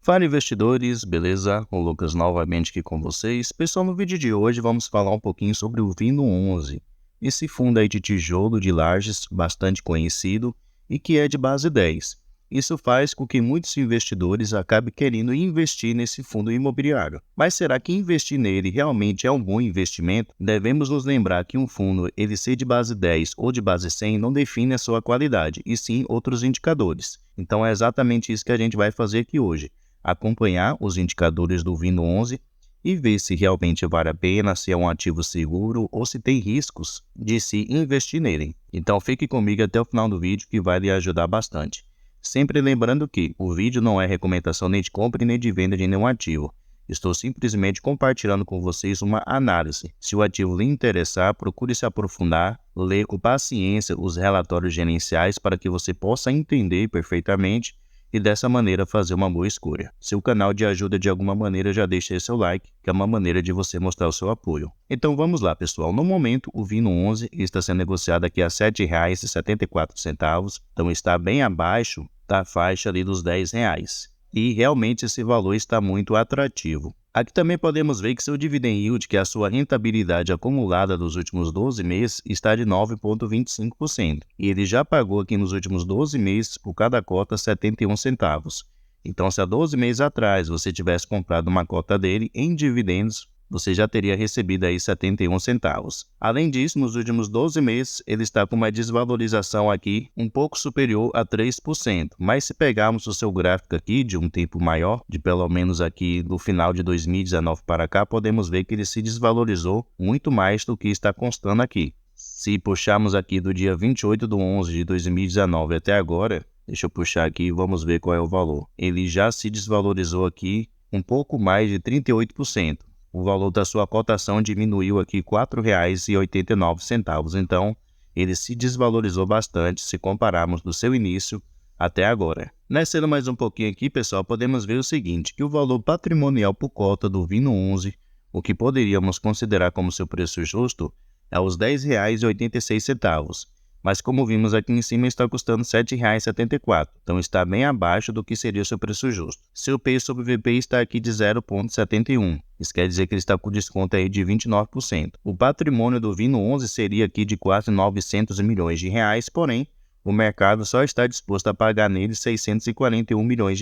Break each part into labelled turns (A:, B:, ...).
A: Fala investidores, beleza? O Lucas novamente aqui com vocês. Pessoal, no vídeo de hoje vamos falar um pouquinho sobre o Vino11. Esse fundo aí de tijolo de Lajes, bastante conhecido e que é de base 10. Isso faz com que muitos investidores acabem querendo investir nesse fundo imobiliário. Mas será que investir nele realmente é um bom investimento? Devemos nos lembrar que um fundo, ele ser de base 10 ou de base 100, não define a sua qualidade, e sim outros indicadores. Então é exatamente isso que a gente vai fazer aqui hoje. Acompanhar os indicadores do Vino11 e ver se realmente vale a pena, se é um ativo seguro ou se tem riscos de se investir nele. Então fique comigo até o final do vídeo que vai lhe ajudar bastante. Sempre lembrando que o vídeo não é recomendação nem de compra nem de venda de nenhum ativo. Estou simplesmente compartilhando com vocês uma análise. Se o ativo lhe interessar, procure se aprofundar, ler com paciência os relatórios gerenciais para que você possa entender perfeitamente e dessa maneira fazer uma boa escolha. Se o canal de ajuda de alguma maneira, já deixe aí seu like, que é uma maneira de você mostrar o seu apoio. Então vamos lá, pessoal. No momento, o Vino11 está sendo negociado aqui a R$ 7,74, então está bem abaixo da faixa ali dos R$ 10. E realmente esse valor está muito atrativo. Aqui também podemos ver que seu dividend yield, que é a sua rentabilidade acumulada dos últimos 12 meses, está de 9,25%. E ele já pagou aqui nos últimos 12 meses por cada cota 71 centavos. Então, se há 12 meses atrás você tivesse comprado uma cota dele em dividendos, você já teria recebido aí 71 centavos. Além disso, nos últimos 12 meses, ele está com uma desvalorização aqui um pouco superior a 3%. Mas se pegarmos o seu gráfico aqui de um tempo maior, de pelo menos aqui do final de 2019 para cá, podemos ver que ele se desvalorizou muito mais do que está constando aqui. Se puxarmos aqui do dia 28/11 de 2019 até agora, deixa eu puxar aqui e vamos ver qual é o valor. Ele já se desvalorizou aqui um pouco mais de 38%. O valor da sua cotação diminuiu aqui R$ 4,89, então ele se desvalorizou bastante se compararmos do seu início até agora. Descendo mais um pouquinho aqui, pessoal, podemos ver o seguinte, que o valor patrimonial por cota do Vino11, o que poderíamos considerar como seu preço justo, é os R$ 10,86. Mas como vimos aqui em cima, está custando R$ 7,74, então está bem abaixo do que seria o seu preço justo. Seu P sobre VP está aqui de 0,71, isso quer dizer que ele está com desconto aí de 29%. O patrimônio do Vino11 seria aqui de quase R$ 900 milhões, porém, o mercado só está disposto a pagar nele R$ 641 milhões.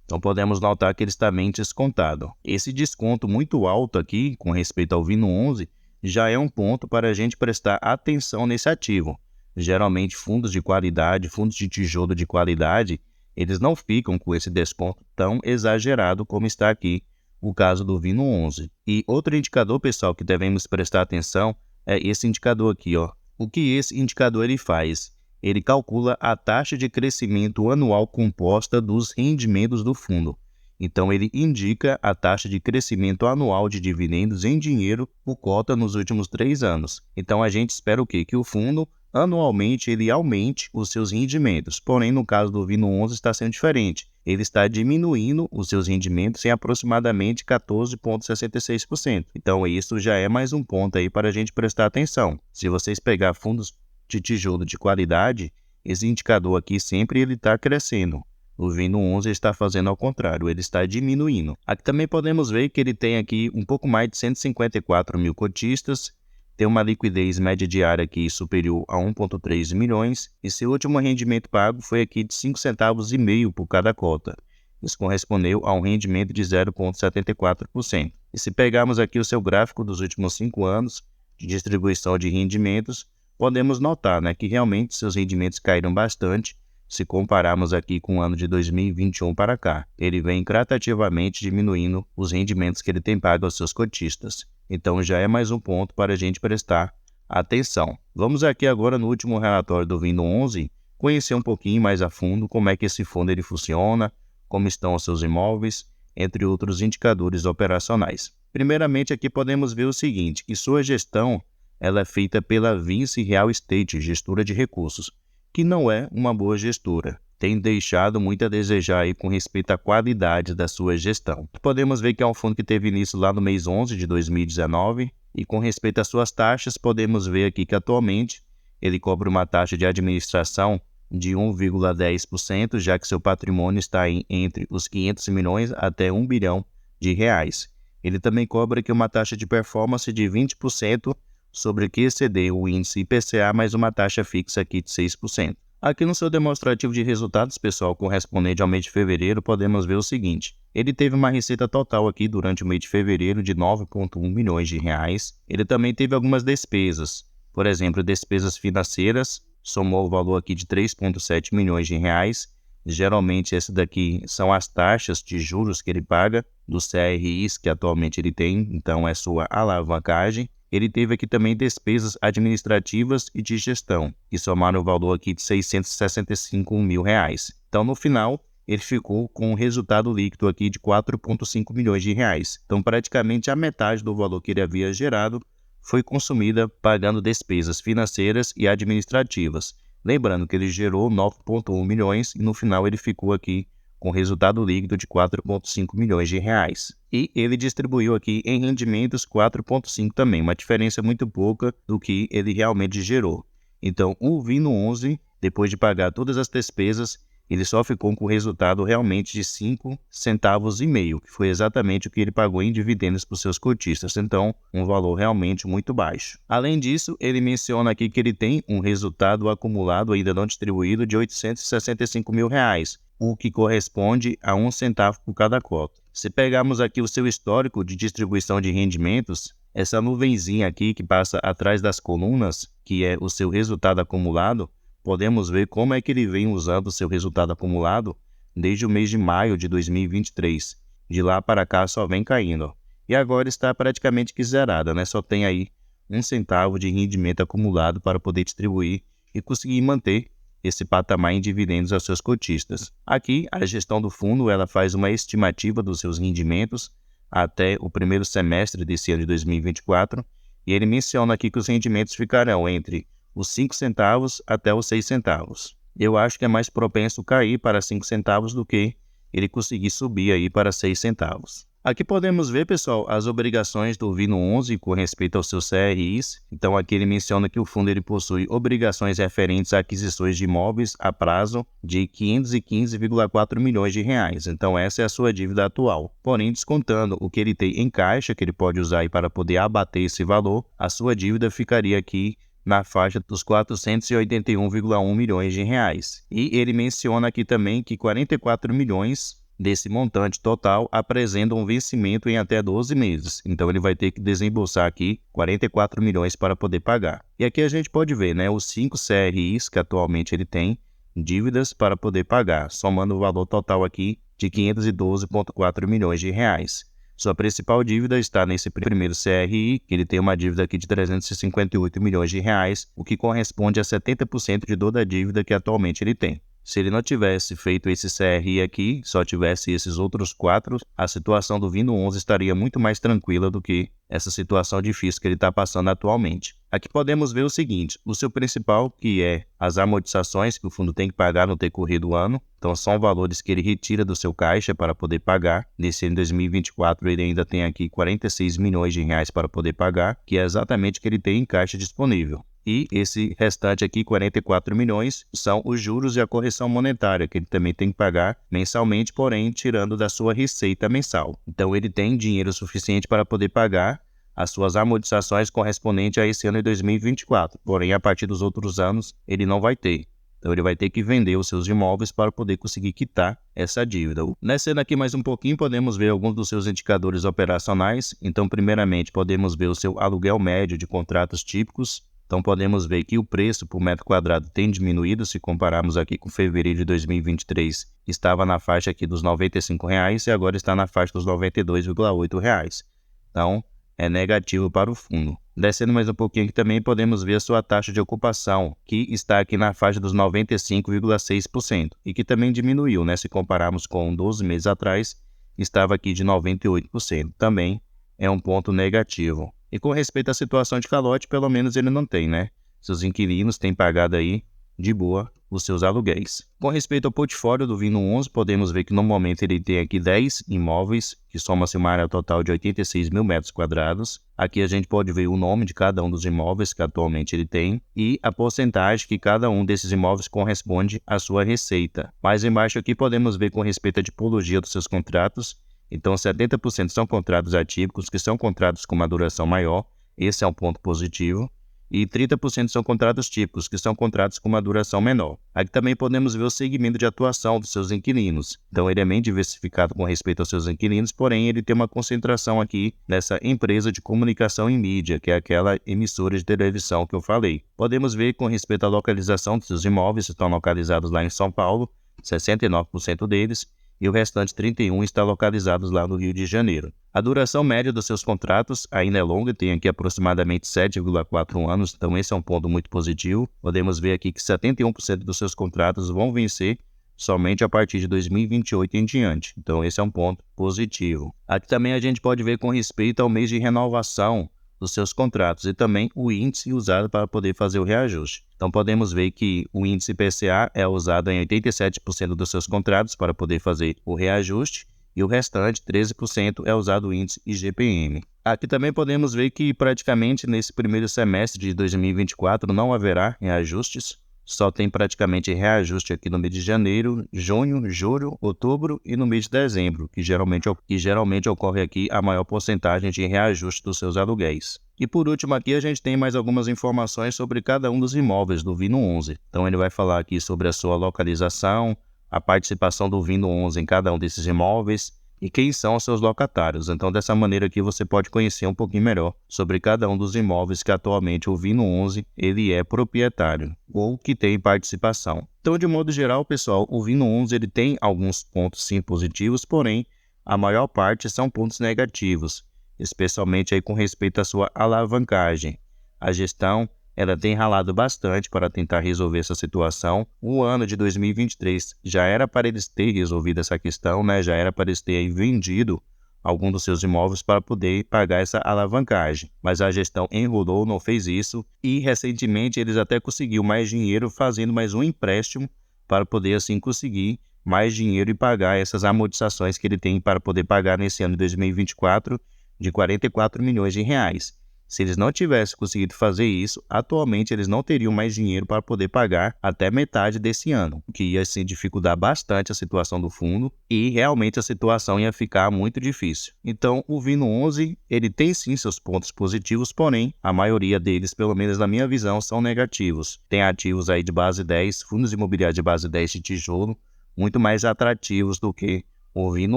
A: Então podemos notar que ele está bem descontado. Esse desconto muito alto aqui, com respeito ao Vino11, já é um ponto para a gente prestar atenção nesse ativo. Geralmente fundos de qualidade, fundos de tijolo de qualidade, eles não ficam com esse desconto tão exagerado como está aqui o caso do Vino11. E outro indicador, pessoal, que devemos prestar atenção é esse indicador aqui, ó. O que esse indicador ele faz? Ele calcula a taxa de crescimento anual composta dos rendimentos do fundo. Então ele indica a taxa de crescimento anual de dividendos em dinheiro por cota nos últimos 3 anos. Então a gente espera o quê? Que o fundo anualmente ele aumente os seus rendimentos, porém no caso do Vino11 está sendo diferente. Ele está diminuindo os seus rendimentos em aproximadamente 14,66%. Então isso já é mais um ponto aí para a gente prestar atenção. Se vocês pegar fundos de tijolo de qualidade, esse indicador aqui sempre ele está crescendo. O Vino11 está fazendo ao contrário, ele está diminuindo. Aqui também podemos ver que ele tem aqui um pouco mais de 154 mil cotistas, tem uma liquidez média diária aqui superior a 1,3 milhões e seu último rendimento pago foi aqui de 5,5 centavos por cada cota. Isso correspondeu a um rendimento de 0,74%. E se pegarmos aqui o seu gráfico dos últimos 5 anos de distribuição de rendimentos, podemos notar, que realmente seus rendimentos caíram bastante se compararmos aqui com o ano de 2021 para cá. Ele vem gradativamente diminuindo os rendimentos que ele tem pago aos seus cotistas. Então já é mais um ponto para a gente prestar atenção. Vamos aqui agora no último relatório do Vino11, conhecer um pouquinho mais a fundo como é que esse fundo ele funciona, como estão os seus imóveis, entre outros indicadores operacionais. Primeiramente aqui podemos ver o seguinte, que sua gestão ela é feita pela Vinci Real Estate, gestora de recursos, que não é uma boa gestora. Tem deixado muito a desejar aí com respeito à qualidade da sua gestão. Podemos ver que é um fundo que teve início lá no mês 11 de 2019 e com respeito às suas taxas, podemos ver aqui que atualmente ele cobra uma taxa de administração de 1,10%, já que seu patrimônio está entre os 500 milhões até 1 bilhão de reais. Ele também cobra aqui uma taxa de performance de 20% sobre o que exceder o índice IPCA, mais uma taxa fixa aqui de 6%. Aqui no seu demonstrativo de resultados, pessoal, correspondente ao mês de fevereiro, podemos ver o seguinte. Ele teve uma receita total aqui durante o mês de fevereiro de 9,1 milhões de reais. Ele também teve algumas despesas. Por exemplo, despesas financeiras, somou o valor aqui de 3,7 milhões de reais. Geralmente, esse daqui são as taxas de juros que ele paga dos CRIs que atualmente ele tem, então é sua alavancagem. Ele teve aqui também despesas administrativas e de gestão, que somaram o valor aqui de 665 mil reais. Então, no final, ele ficou com um resultado líquido aqui de 4,5 milhões de reais. Então, praticamente a metade do valor que ele havia gerado foi consumida pagando despesas financeiras e administrativas. Lembrando que ele gerou 9,1 milhões e no final ele ficou aqui com resultado líquido de 4,5 milhões de reais. E ele distribuiu aqui em rendimentos 4,5 também, uma diferença muito pouca do que ele realmente gerou. Então, o Vino11, depois de pagar todas as despesas, ele só ficou com o resultado realmente de 5,5 centavos, que foi exatamente o que ele pagou em dividendos para os seus cotistas, então um valor realmente muito baixo. Além disso, ele menciona aqui que ele tem um resultado acumulado ainda não distribuído de 865 mil reais, o que corresponde a 1 centavo por cada cota. Se pegarmos aqui o seu histórico de distribuição de rendimentos, essa nuvenzinha aqui que passa atrás das colunas, que é o seu resultado acumulado, podemos ver como é que ele vem usando o seu resultado acumulado desde o mês de maio de 2023. De lá para cá só vem caindo. E agora está praticamente que zerada, né? Só tem aí 1 centavo de rendimento acumulado para poder distribuir e conseguir manter esse patamar em dividendos aos seus cotistas. Aqui, a gestão do fundo ela faz uma estimativa dos seus rendimentos até o primeiro semestre desse ano de 2024 e ele menciona aqui que os rendimentos ficarão entre os 5 centavos até os 6 centavos. Eu acho que é mais propenso cair para 5 centavos do que ele conseguir subir aí para 6 centavos. Aqui podemos ver, pessoal, as obrigações do Vino11 com respeito aos seus CRIs. Então aqui ele menciona que o fundo ele possui obrigações referentes a aquisições de imóveis a prazo de 515,4 milhões de reais. Então essa é a sua dívida atual. Porém, descontando o que ele tem em caixa, que ele pode usar aí para poder abater esse valor, a sua dívida ficaria aqui na faixa dos 481,1 milhões de reais. E ele menciona aqui também que 44 milhões desse montante total apresentam um vencimento em até 12 meses. Então ele vai ter que desembolsar aqui 44 milhões para poder pagar. E aqui a gente pode ver, né, os 5 CRIs que atualmente ele tem, dívidas para poder pagar, somando o valor total aqui de 512,4 milhões de reais. Sua principal dívida está nesse primeiro CRI, que ele tem uma dívida aqui de 358 milhões de reais, o que corresponde a 70% de toda a dívida que atualmente ele tem. Se ele não tivesse feito esse CRI aqui, só tivesse esses outros 4, a situação do Vino11 estaria muito mais tranquila do que essa situação difícil que ele está passando atualmente. Aqui podemos ver o seguinte, o seu principal, que é as amortizações que o fundo tem que pagar no decorrer do ano, então são valores que ele retira do seu caixa para poder pagar. Nesse ano de 2024 ele ainda tem aqui 46 milhões de reais para poder pagar, que é exatamente o que ele tem em caixa disponível. E esse restante aqui, 44 milhões, são os juros e a correção monetária, que ele também tem que pagar mensalmente, porém tirando da sua receita mensal. Então ele tem dinheiro suficiente para poder pagar as suas amortizações correspondentes a esse ano de 2024. Porém, a partir dos outros anos, ele não vai ter. Então ele vai ter que vender os seus imóveis para poder conseguir quitar essa dívida. Descendo aqui mais um pouquinho, podemos ver alguns dos seus indicadores operacionais. Então, primeiramente, podemos ver o seu aluguel médio de contratos típicos. Então podemos ver que o preço por metro quadrado tem diminuído, se compararmos aqui com fevereiro de 2023, estava na faixa aqui dos R$ 95,00 e agora está na faixa dos R$ 92,8. Então é negativo para o fundo. Descendo mais um pouquinho aqui também podemos ver a sua taxa de ocupação, que está aqui na faixa dos 95,6% e que também diminuiu, né? Se compararmos com 12 meses atrás, estava aqui de 98%. Também é um ponto negativo. E com respeito à situação de calote, pelo menos ele não tem, né? Seus inquilinos têm pagado aí de boa os seus aluguéis. Com respeito ao portfólio do Vino 11, podemos ver que no momento ele tem aqui 10 imóveis, que soma-se uma área total de 86 mil metros quadrados. Aqui a gente pode ver o nome de cada um dos imóveis que atualmente ele tem e a porcentagem que cada um desses imóveis corresponde à sua receita. Mais embaixo aqui podemos ver com respeito à tipologia dos seus contratos. Então 70% são contratos atípicos, que são contratos com uma duração maior, esse é um ponto positivo. E 30% são contratos típicos, que são contratos com uma duração menor. Aqui também podemos ver o segmento de atuação dos seus inquilinos. Então ele é bem diversificado com respeito aos seus inquilinos, porém ele tem uma concentração aqui nessa empresa de comunicação e mídia, que é aquela emissora de televisão que eu falei. Podemos ver com respeito à localização dos seus imóveis, estão localizados lá em São Paulo, 69% deles, e o restante 31% está localizados lá no Rio de Janeiro. A duração média dos seus contratos ainda é longa, tem aqui aproximadamente 7,4 anos, então esse é um ponto muito positivo. Podemos ver aqui que 71% dos seus contratos vão vencer somente a partir de 2028 em diante, então esse é um ponto positivo. Aqui também a gente pode ver com respeito ao mês de renovação dos seus contratos e também o índice usado para poder fazer o reajuste. Então podemos ver que o índice IPCA é usado em 87% dos seus contratos para poder fazer o reajuste e o restante, 13%, é usado o índice IGPM. Aqui também podemos ver que praticamente nesse primeiro semestre de 2024 não haverá reajustes, só tem praticamente reajuste aqui no mês de janeiro, junho, julho, outubro e no mês de dezembro, que geralmente ocorre aqui a maior porcentagem de reajuste dos seus aluguéis. E por último aqui a gente tem mais algumas informações sobre cada um dos imóveis do Vino 11. Então ele vai falar aqui sobre a sua localização, a participação do Vino 11 em cada um desses imóveis e quem são os seus locatários. Então dessa maneira aqui você pode conhecer um pouquinho melhor sobre cada um dos imóveis que atualmente o Vino 11 ele é proprietário ou que tem participação. Então de modo geral, pessoal, o Vino 11 ele tem alguns pontos sim positivos, porém a maior parte são pontos negativos, especialmente aí com respeito à sua alavancagem. A gestão ela tem ralado bastante para tentar resolver essa situação. O ano de 2023 já era para eles terem resolvido essa questão, né? Já era para eles terem vendido algum dos seus imóveis para poder pagar essa alavancagem. Mas a gestão enrolou, não fez isso e recentemente eles até conseguiram mais dinheiro fazendo mais um empréstimo para poder assim conseguir mais dinheiro e pagar essas amortizações que ele tem para poder pagar nesse ano de 2024 de 44 milhões de reais. Se eles não tivessem conseguido fazer isso, atualmente eles não teriam mais dinheiro para poder pagar até metade desse ano, o que ia assim, dificultar bastante a situação do fundo e realmente a situação ia ficar muito difícil. Então o Vino 11 ele tem sim seus pontos positivos, porém a maioria deles, pelo menos na minha visão, são negativos. Tem ativos aí de base 10, fundos imobiliários de base 10 de tijolo, muito mais atrativos do que o Vino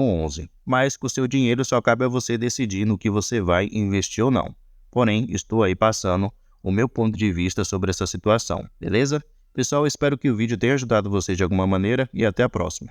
A: 11. Mas com o seu dinheiro só cabe a você decidir no que você vai investir ou não. Porém, estou aí passando o meu ponto de vista sobre essa situação, beleza? Pessoal, espero que o vídeo tenha ajudado vocês de alguma maneira e até a próxima.